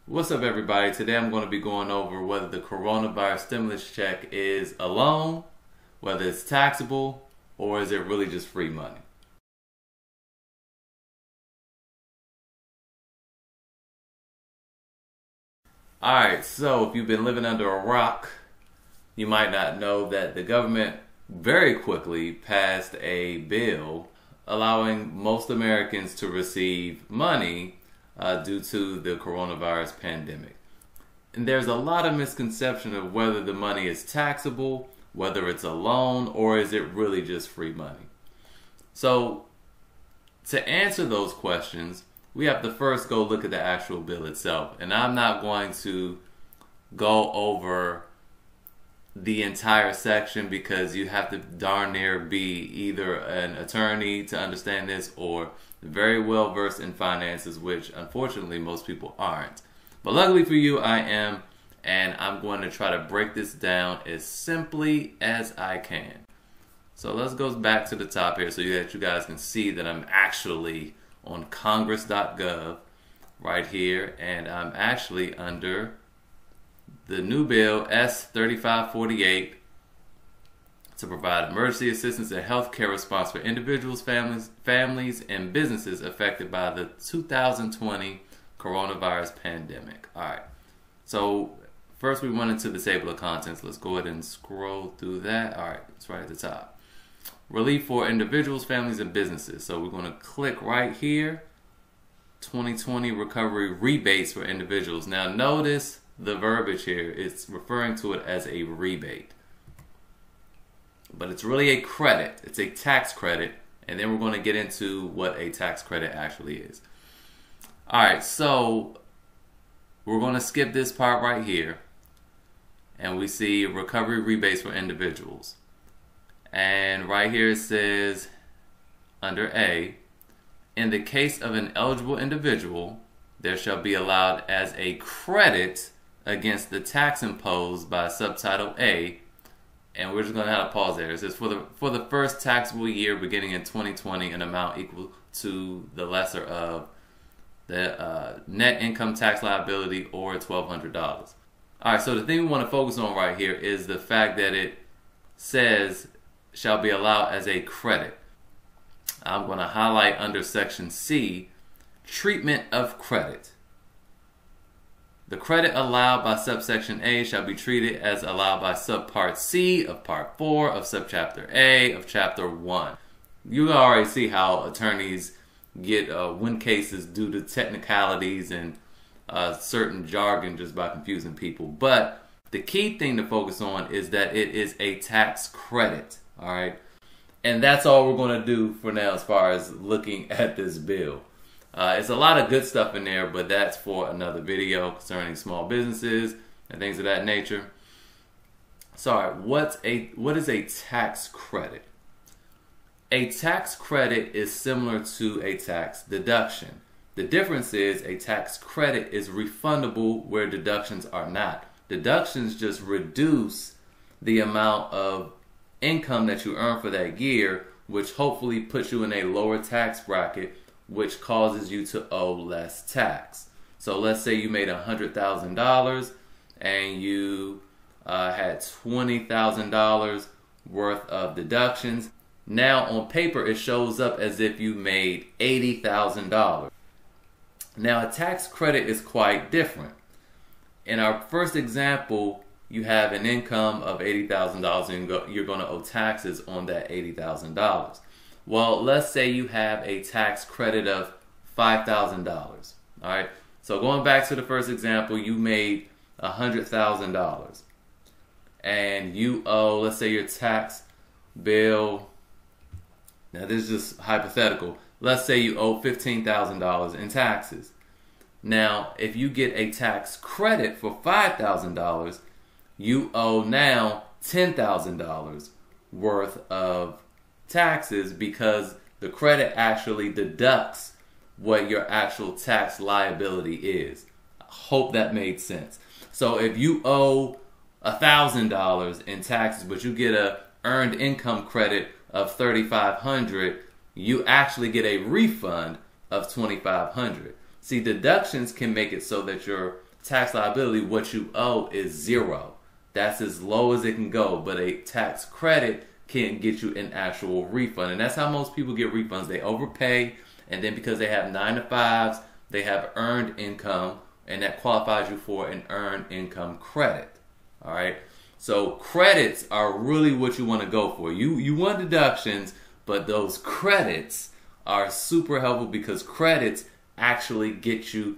What's up, everybody? Today I'm going to be going over whether the coronavirus stimulus check is a loan, whether it's taxable, or is it really just free money. Alright, so if you've been living under a rock, you might not know that the government very quickly passed a bill allowing most Americans to receive money due to the coronavirus pandemic. And there's a lot of misconception of whether the money is taxable, whether it's a loan, or is it really just free money. So to answer those questions, we have to first go look at the actual bill itself. And I'm not going to go over the entire section because you have to darn near be either an attorney to understand this or very well versed in finances, which unfortunately most people aren't. But luckily for you, I am, and I'm going to try to break this down as simply as I can. So let's go back to the top here so that you guys can see that I'm actually on congress.gov right here, and I'm actually under the new bill S3548 to provide emergency assistance and health care response for individuals, families, and businesses affected by the 2020 coronavirus pandemic. All right, so first we went into the table of contents. Let's go ahead and scroll through that. All right, it's right at the top. Relief for individuals, families, and businesses. So we're going to click right here, 2020 recovery rebates for individuals. Now notice the verbiage here. It's referring to it as a rebate, but it's really a credit. It's a tax credit, and then we're going to get into what a tax credit actually is. All right, so we're going to skip this part right here, and we see recovery rebates for individuals. And right here it says, under A, in the case of an eligible individual, there shall be allowed as a credit against the tax imposed by subtitle A, and we're just going to have to pause there. It says for the first taxable year beginning in 2020, an amount equal to the lesser of the net income tax liability or $1,200. All right, so the thing we want to focus on right here is the fact that it says shall be allowed as a credit. I'm going to highlight under section C, treatment of credit. The credit allowed by subsection A shall be treated as allowed by subpart C of part 4 of subchapter A of chapter 1. You already see how attorneys get win cases due to technicalities and certain jargon just by confusing people. But the key thing to focus on is that it is a tax credit. All right, and that's all we're going to do for now as far as looking at this bill. It's a lot of good stuff in there, but that's for another video concerning small businesses and things of that nature. So, all right, what is a tax credit? A tax credit is similar to a tax deduction. The difference is a tax credit is refundable where deductions are not. Deductions just reduce the amount of income that you earn for that year, which hopefully puts you in a lower tax bracket, which causes you to owe less tax. So let's say you made $100,000 and you had $20,000 worth of deductions. Now on paper it shows up as if you made $80,000. Now a tax credit is quite different. In our first example, you have an income of $80,000 and you're going to owe taxes on that $80,000. Well, let's say you have a tax credit of $5,000. All right. So going back to the first example, you made $100,000 and you owe, let's say your tax bill, now this is just hypothetical. Let's say you owe $15,000 in taxes. Now, if you get a tax credit for $5,000, you owe now $10,000 worth of taxes because the credit actually deducts what your actual tax liability is. I hope that made sense. So if you owe $1,000 in taxes, but you get a earned income credit of $3,500, you actually get a refund of $2,500. See, deductions can make it so that your tax liability, what you owe is zero. That's as low as it can go, but a tax credit can get you an actual refund. And that's how most people get refunds. They overpay, and then because they have 9 to 5s, they have earned income, and that qualifies you for an earned income credit. All right? So credits are really what you want to go for. You want deductions, but those credits are super helpful because credits actually get you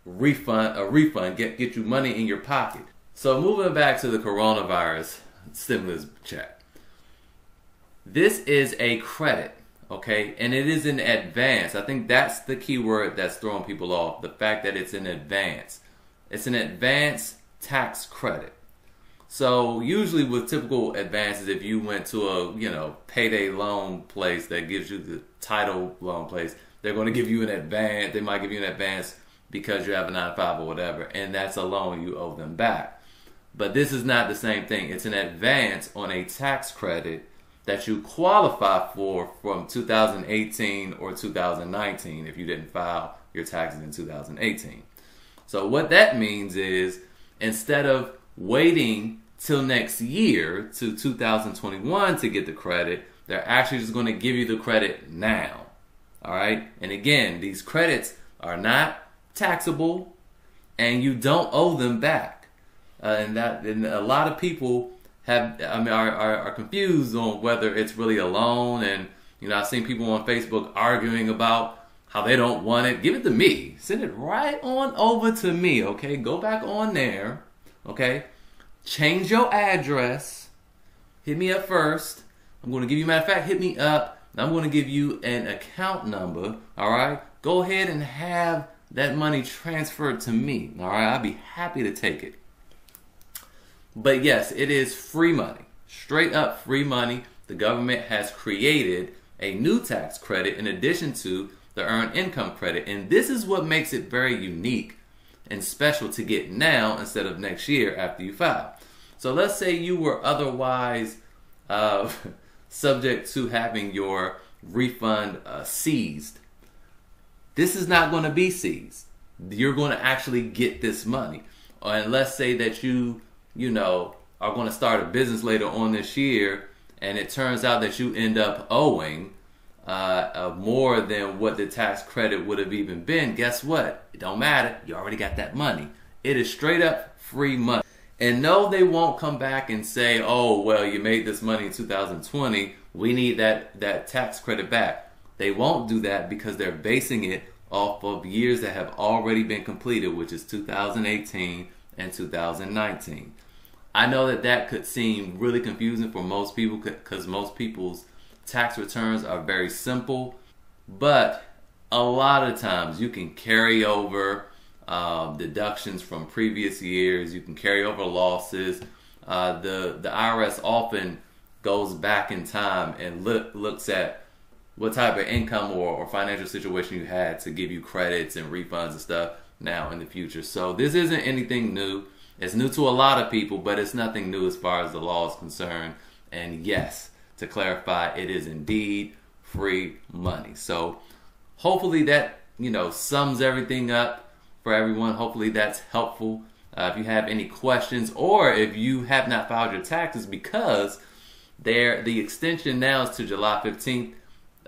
a refund, get you money in your pocket. So moving back to the coronavirus stimulus check. This is a credit, okay? And it is in advance. I think that's the key word that's throwing people off, the fact that it's in advance. It's an advance tax credit. So usually with typical advances, if you went to a, payday loan place that gives you the title loan place, they're going to give you an advance. They might give you an advance because you have a 9 to 5 or whatever, and that's a loan you owe them back. But this is not the same thing. It's an advance on a tax credit that you qualify for from 2018 or 2019 if you didn't file your taxes in 2018. So what that means is instead of waiting till next year to 2021 to get the credit, they're actually just going to give you the credit now. All right? And again, these credits are not taxable and you don't owe them back. And a lot of people are confused on whether it's really a loan. And I've seen people on Facebook arguing about how they don't want it. Give it to me. Send it right on over to me. Okay, go back on there. Okay, change your address. Hit me up first. I'm going to give you, matter of fact, hit me up. I'm going to give you an account number. All right, go ahead and have that money transferred to me. All right, I'll be happy to take it. But yes, it is free money, straight up free money. The government has created a new tax credit in addition to the earned income credit. And this is what makes it very unique and special to get now instead of next year after you file. So let's say you were otherwise subject to having your refund seized. This is not going to be seized. You're going to actually get this money. And let's say that you are going to start a business later on this year, and it turns out that you end up owing more than what the tax credit would have even been. Guess what? It don't matter. You already got that money. It is straight up free money. And no, they won't come back and say, oh, well, you made this money in 2020. We need that tax credit back. They won't do that because they're basing it off of years that have already been completed, which is 2018 and 2019. I know that could seem really confusing for most people because most people's tax returns are very simple, but a lot of times you can carry over deductions from previous years. You can carry over losses. The IRS often goes back in time and looks at what type of income or financial situation you had to give you credits and refunds and stuff now in the future. So this isn't anything new. It's new to a lot of people, but it's nothing new as far as the law is concerned. And yes, to clarify, it is indeed free money. So hopefully that, sums everything up for everyone. Hopefully that's helpful. If you have any questions or if you have not filed your taxes, because the extension now is to July 15th.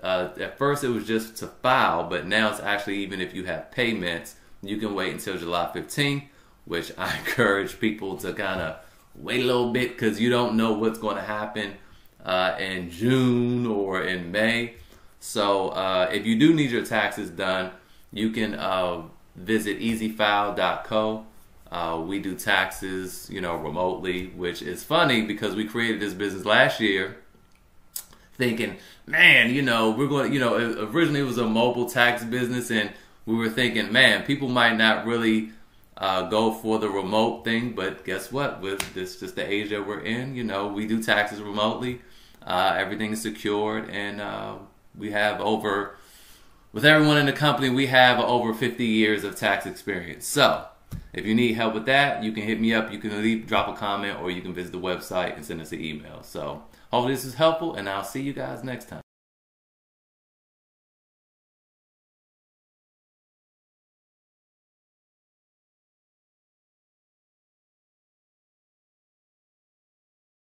At first it was just to file, but now it's actually even if you have payments, you can wait until July 15th. Which I encourage people to kind of wait a little bit because you don't know what's going to happen in June or in May. So if you do need your taxes done, you can visit easyfile.co. We do taxes, remotely, which is funny because we created this business last year thinking, man, we're going to, originally it was a mobile tax business, and we were thinking, man, people might not really go for the remote thing, but guess what? With this just the age that we're in, we do taxes remotely. Everything is secured, and we have with everyone in the company, we have over 50 years of tax experience. So if you need help with that, you can hit me up. You can drop a comment, or you can visit the website and send us an email. So hopefully this is helpful, and I'll see you guys next time.